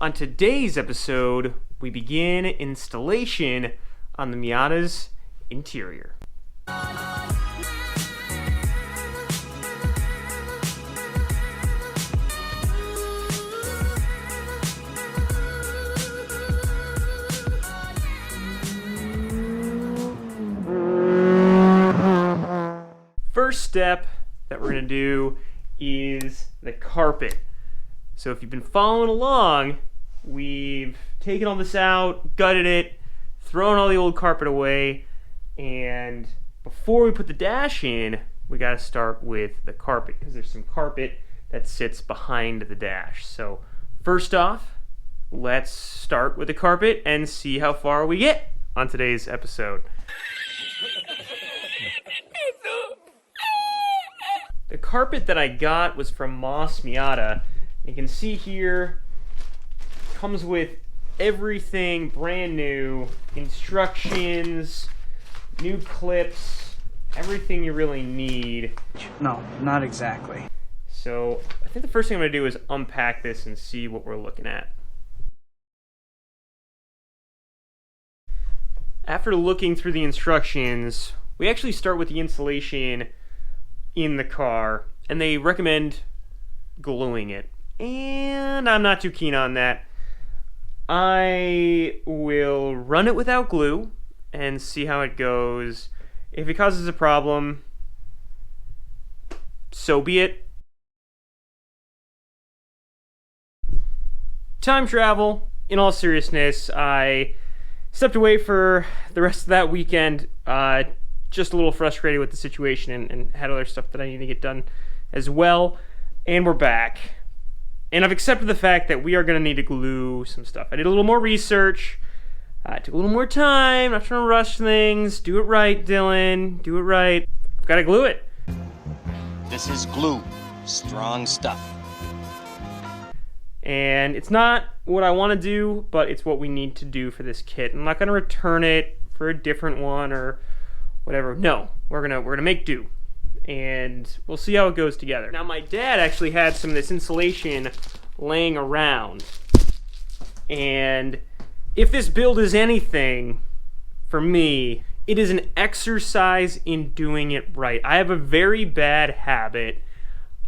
On today's episode, we begin installation on the Miata's interior. First step that we're going to do is the carpet. So if you've been following along, we've taken all this out, gutted it, thrown all the old carpet away, and before we put the dash in, we got to start with the carpet because there's some carpet that sits behind the dash. So first off, let's start with the carpet and see how far we get on today's episode. The carpet that I got was from Miata. You can see here, comes with everything brand new, instructions, new clips, everything you really need. No, not exactly. So I think the first thing I'm going to do is unpack this and see what we're looking at. After looking through the instructions, we actually start with the insulation in the car, and they recommend gluing it. And I'm not too keen on that. I will run it without glue and see how it goes. If it causes a problem, so be it. Time travel. In all seriousness, I stepped away for the rest of that weekend, just a little frustrated with the situation and had other stuff that I need to get done as well. And we're back. And I've accepted the fact that we are going to need to glue some stuff. I did a little more research. Took a little more time. Not trying to rush things. Do it right, Dylan. Do it right. I've got to glue it. This is glue. Strong stuff. And it's not what I want to do, but it's what we need to do for this kit. I'm not going to return it for a different one or whatever. No, we're gonna make do, and we'll see how it goes together. Now, my dad actually had some of this insulation laying around, and if this build is anything for me, it is an exercise in doing it right. I have a very bad habit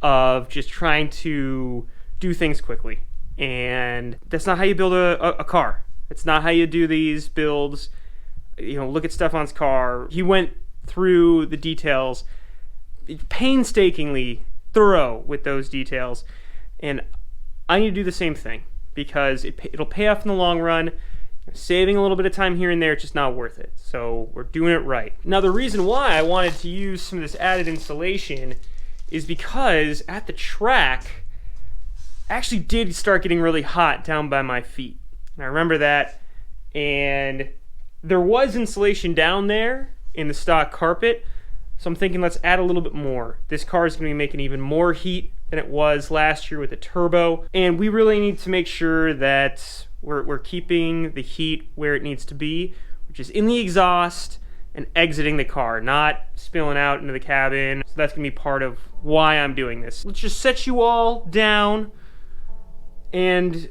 of just trying to do things quickly, and that's not how you build a car. It's not how you do these builds. You know, look at Stefan's car. He went through the details, painstakingly thorough with those details, and I need to do the same thing because it'll pay off in the long run. Saving a little bit of time here and there, it's just not worth it. So we're doing it right. Now, the reason why I wanted to use some of this added insulation is because at the track, I actually did start getting really hot down by my feet. And I remember that, and there was insulation down there in the stock carpet, so I'm thinking let's add a little bit more. This car is going to be making even more heat than it was last year with the turbo, and we really need to make sure that we're keeping the heat where it needs to be, which is in the exhaust and exiting the car, not spilling out into the cabin. So that's going to be part of why I'm doing this. Let's just set you all down, and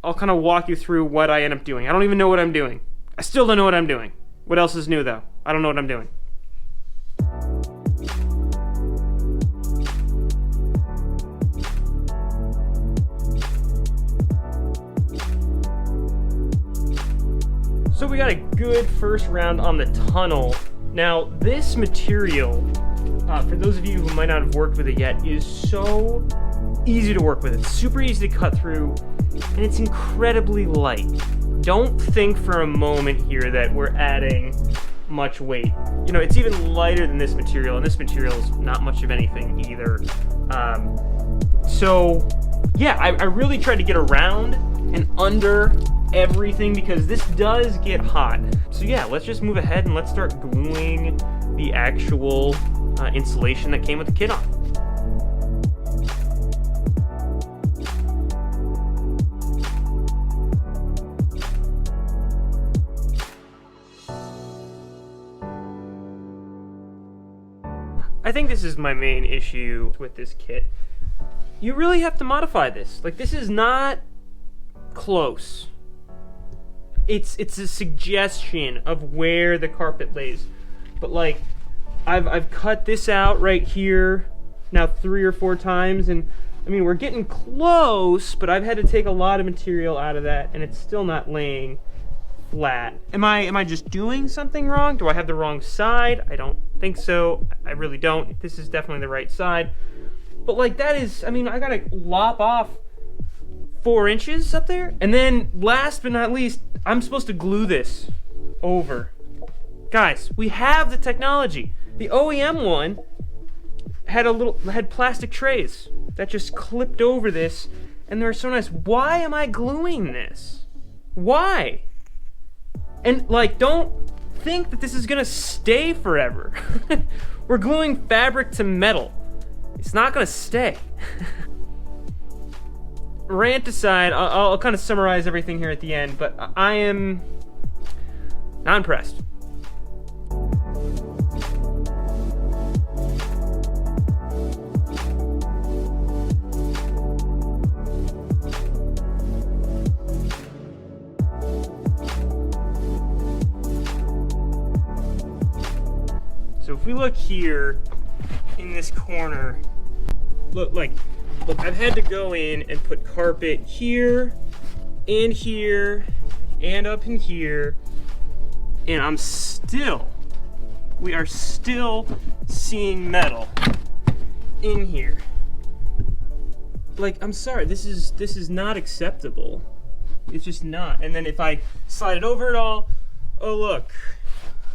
I'll kind of walk you through what I end up doing. I don't even know what I'm doing. I still don't know what I'm doing. What else is new, though? I don't know what I'm doing. So we got a good first round on the tunnel. Now, this material, for those of you who might not have worked with it yet, is so easy to work with. It's super easy to cut through, and it's incredibly light. Don't think for a moment here that we're adding much weight. You know, it's even lighter than this material, and this material is not much of anything either. So, yeah, I really tried to get around and under everything because this does get hot. So yeah, let's just move ahead and let's start gluing the actual insulation that came with the kit on. I think this is my main issue with this kit. You really have to modify this. Like, this is not close. It's a suggestion of where the carpet lays. But like, I've cut this out right here now 3 or 4 times, and I mean, we're getting close, but I've had to take a lot of material out of that, and it's still not laying flat. Am I just doing something wrong? Do I have the wrong side? I don't think so. I really don't. This is definitely the right side. But like, that is, I mean, I gotta lop off 4 inches up there, and then last but not least, I'm supposed to glue this over. Guys, we have the technology. The OEM one had plastic trays that just clipped over this, and they're so nice. Why am I gluing this? Why? And like, don't think that this is gonna stay forever. We're gluing fabric to metal. It's not gonna stay. Rant aside, I'll kind of summarize everything here at the end, but I am not impressed. So if we look here in this corner, look, I've had to go in and put carpet here, and here, and up in here, and we are still seeing metal in here. Like, I'm sorry, this is not acceptable. It's just not. And then if I slide it over at all, oh look,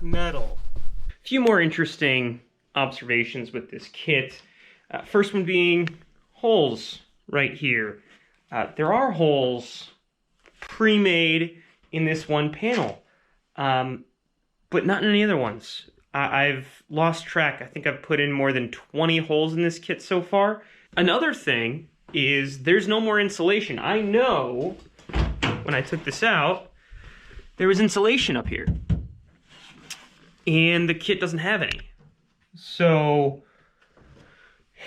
metal. A few more interesting observations with this kit. First one being holes right here. There are holes pre-made in this one panel, but not in any other ones. I've lost track. I think I've put in more than 20 holes in this kit so far. Another thing is there's no more insulation. I know when I took this out, there was insulation up here, and the kit doesn't have any. So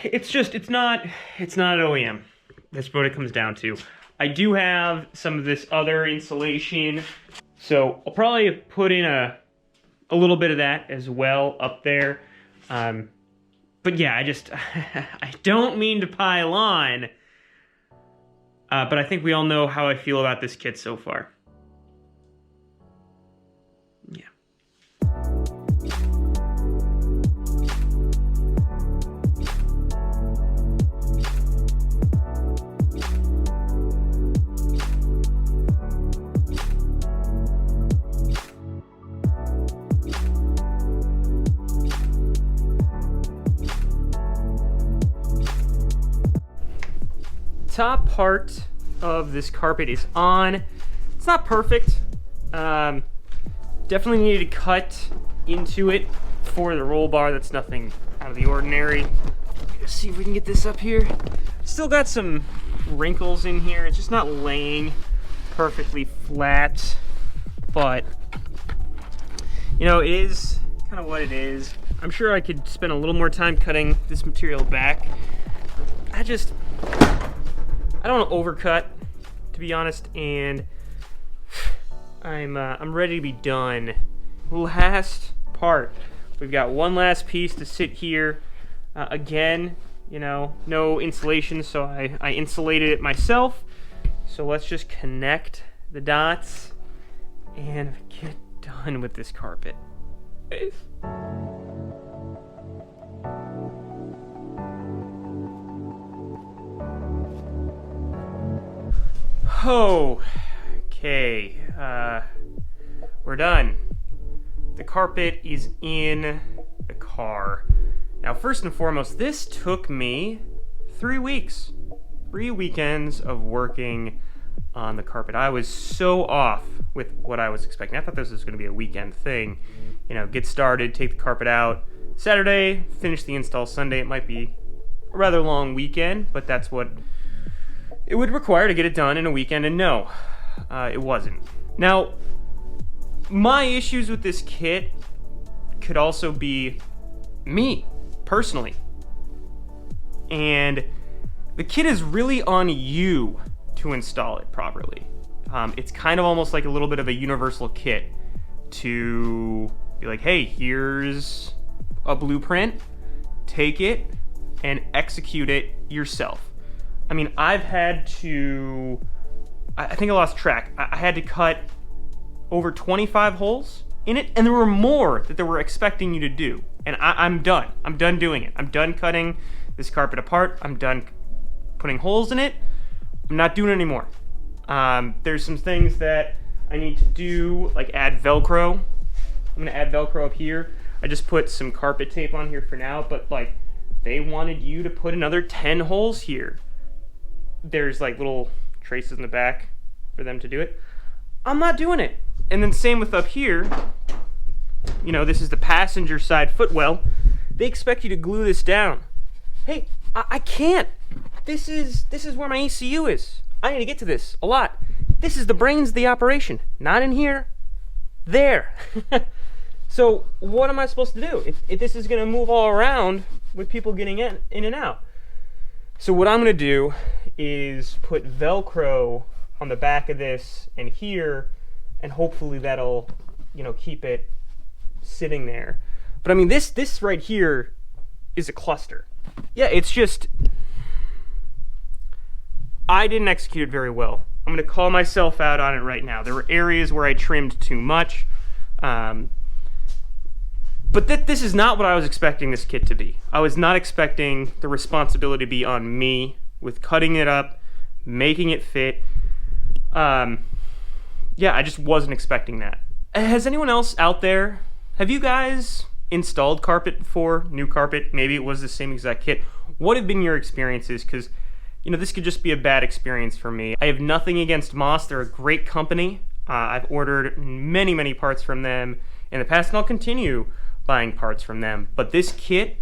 it's not an OEM. That's what it comes down to. I do have some of this other insulation, so I'll probably put in a little bit of that as well up there. But yeah, I don't mean to pile on, but I think we all know how I feel about this kit so far. Yeah. Top part of this carpet is on. It's not perfect. Definitely needed to cut into it for the roll bar. That's nothing out of the ordinary. Let's see if we can get this up here. Still got some wrinkles in here. It's just not laying perfectly flat, but you know, it is kind of what it is. I'm sure I could spend a little more time cutting this material back. I don't want to overcut, to be honest, and I'm ready to be done. Last part. We've got one last piece to sit here. Again, you know, no insulation, so I insulated it myself. So let's just connect the dots and get done with this carpet. Okay, we're done. The carpet is in the car. Now, first and foremost, this took me 3 weeks. 3 weekends of working on the carpet. I was so off with what I was expecting. I thought this was going to be a weekend thing. You know, get started, take the carpet out Saturday, finish the install Sunday. It might be a rather long weekend, but that's what it would require to get it done in a weekend, and no, it wasn't. Now, my issues with this kit could also be me, personally. And the kit is really on you to install it properly. It's kind of almost like a little bit of a universal kit to be like, hey, here's a blueprint, take it and execute it yourself. I mean, I've had to, I think I lost track. I had to cut over 25 holes in it, and there were more that they were expecting you to do. And I'm done. I'm done doing it. I'm done cutting this carpet apart. I'm done putting holes in it. I'm not doing it anymore. There's some things that I need to do, like add Velcro. I'm gonna add Velcro up here. I just put some carpet tape on here for now, but like they wanted you to put another 10 holes here. There's like little traces in the back for them to do it. I'm not doing it. And then same with up here. You know, this is the passenger side footwell. They expect you to glue this down. Hey, I can't. This is where my ECU is. I need to get to this a lot. This is the brains of the operation. Not in here. There. So what am I supposed to do if this is going to move all around with people getting in and out? So what I'm going to do is put Velcro on the back of this and here, and hopefully that'll, you know, keep it sitting there. But I mean, this right here is a cluster. Yeah, it's just, I didn't execute it very well. I'm going to call myself out on it right now. There were areas where I trimmed too much. But this is not what I was expecting this kit to be. I was not expecting the responsibility to be on me with cutting it up, making it fit. Yeah, I just wasn't expecting that. Has anyone else out there, have you guys installed carpet before? New carpet? Maybe it was the same exact kit. What have been your experiences? Because, you know, this could just be a bad experience for me. I have nothing against Moss. They're a great company. I've ordered many, many parts from them in the past, and I'll continue buying parts from them. But this kit,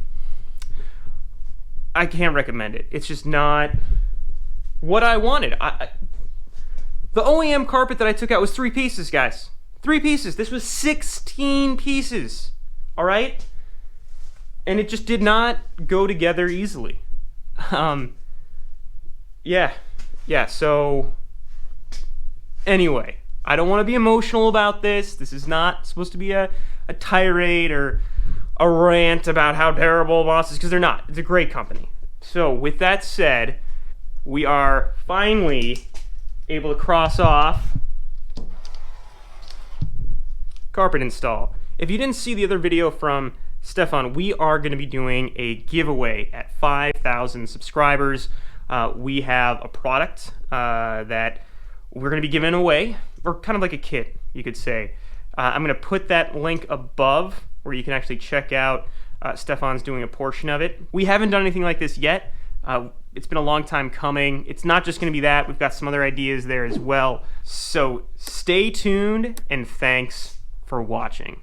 I can't recommend it. It's just not what I wanted. The OEM carpet that I took out was 3 pieces, guys. 3 pieces. This was 16 pieces. All right? And it just did not go together easily. Yeah, so anyway, I don't want to be emotional about this. This is not supposed to be a tirade or a rant about how terrible Moss is, because they're not. It's a great company. So with that said, we are finally able to cross off carpet install. If you didn't see the other video from Stefan, we are going to be doing a giveaway at 5,000 subscribers. We have a product that we're going to be giving away, or kind of like a kit, you could say. I'm going to put that link above where you can actually check out. Stefan's doing a portion of it. We haven't done anything like this yet. It's been a long time coming. It's not just going to be that. We've got some other ideas there as well. So stay tuned, and thanks for watching.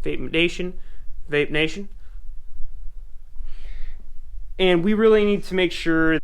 Vape Nation. And we really need to make sure